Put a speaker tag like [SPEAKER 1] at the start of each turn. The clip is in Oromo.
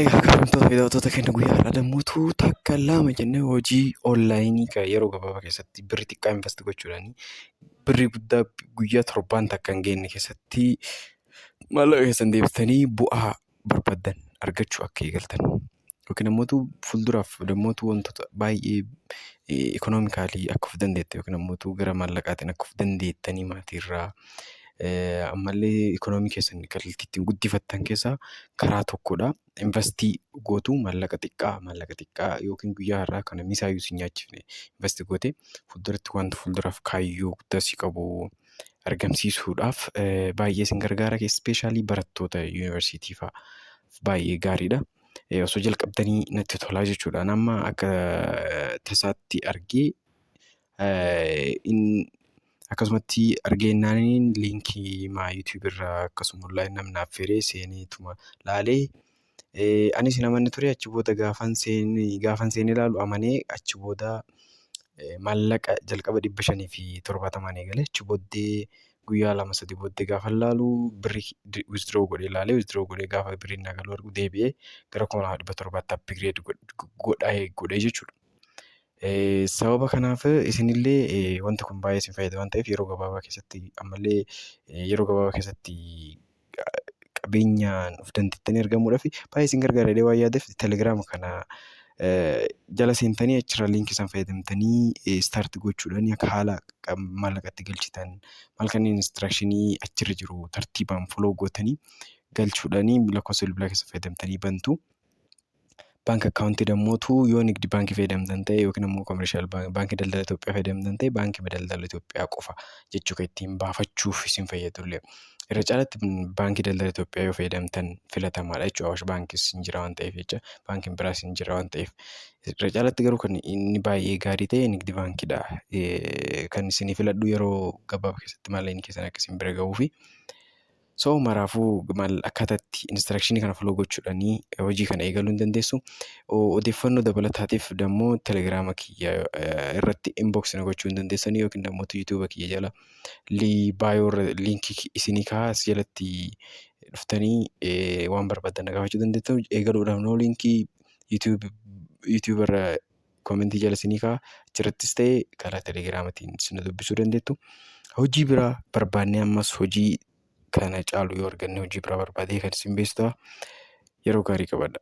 [SPEAKER 1] Egaa kabajamtoota fayyadamtoota keenya guyyaa har'aa dammoota takka lama jennee hojii onlaayinii kan yeroo gabaabaa keessatti birrii xiqqaa invest gochuudhaan birrii guddaa guyyaa torbaan takka hin geenye keessatti maallaqa keessan deebistanii bu'aa barbaadan argachuu akka eegaltan yookiin immoo fuulduraaf dammoota wantoota baay'ee ikonoomikaalii akka of dandeettan yookiin immoo gara maallaqaatiin akka of dandeettanii maatiirraa ammallee ikonoomii keessan galtii ittiin guddifattan keessaa karaa tokkodha. Investii gootu maallaqa xiqqaa yookiin guyyaa har'aa kana misaayyuu si nyaachifne invest goote fuulduratti wanta fuulduraaf kaayyoo guddaa si qabu argamsiisuudhaaf baay'ee isin gargaara. Ispeeshaalii barattoota yuunivarsiitii fa'aaf baay'ee gaariidha. Osoo jalqabdanii natti tolaa jechuudha. Amma akka tasaatti argee akkasumatti argeennaan liinkii yuutuub irraa akkasuma onlaayinii namni affeeree seeneetuma laalee anis hin amanne ture. Achi booda gaafan seenee ilaalu amanee achi booda maallaqa jalqaba 570 eegale. Achi booddee guyyaa 2-3 booddee gaafa ilaalu birrii withdraw godhee gaafa birrii na galu argu deebi'ee gara 1700 upgrade godhee jechuudha. Sababa kanaaf isinillee wanta kun baay'ee isin fayyada waan ta'eef yeroo gabaabaa keessatti qabeenyaan of dandeettanii argamuudhaaf baay'ee isin gargaara jedhee waan yaadeef telegiraama kana jala seentanii achirraa liinkii isaan fayyadamtanii staart gochuudhaan akka haala maallaqatti galchitan maal kanneen instructionii achirra jiru tartiibaan follow gootanii galchuudhaan lakkoofsa bilbilaa keessa fayyadamtanii bantu. Baankii akkaawuntii dammootu yoo nigdi baankii fayyadamtan ta'e yookiin immoo koomershaal baankii daldala Itoophiyaa fayyadamtan ta'e baankii daldala Itoophiyaa qofa jechuu kan ittiin baafachuuf isin fayyadullee. Irra caalatti baankii daldala Itoophiyaa yoo fayyadamtan filatamaadha jechuudha. Awaash baankis hin jira waan ta'eef jecha baankiin biraas hin jira waan ta'eef. Irra caalatti garuu kan inni baay'ee gaarii ta'e nigdi baankiidha. Kan isinii filadhu yeroo gabaabaa keessatti maallaqni keessan akka isin bira gahuu fi so maraafuu akkaataatti instructionii kana follow gochuudhaan hojii kana eegaluu hin dandeessu. Odeeffannoo dabalataatiif dammoo telegiraama kiyya irratti inbox na gochuu hin dandeessanii yookiin dammoo yuutuuba kiyya jala baay'oo liinkii isinii kaa'as jalatti dhuftanii waan barbaadan gaafachuu dandeessu. Eegaluudhaaf noo liinkii yuutuuba irra koomentii jala isinii kaa'a achirrattis ta'e karaa telegiraamatiin isin dubbisuu dandeettu. Hojii biraa barbaannee ammas hojii kana caalu yoo arganne hojii biraa barbaadee kan isin beeksisu ta'a. Yeroo gaarii qabadha.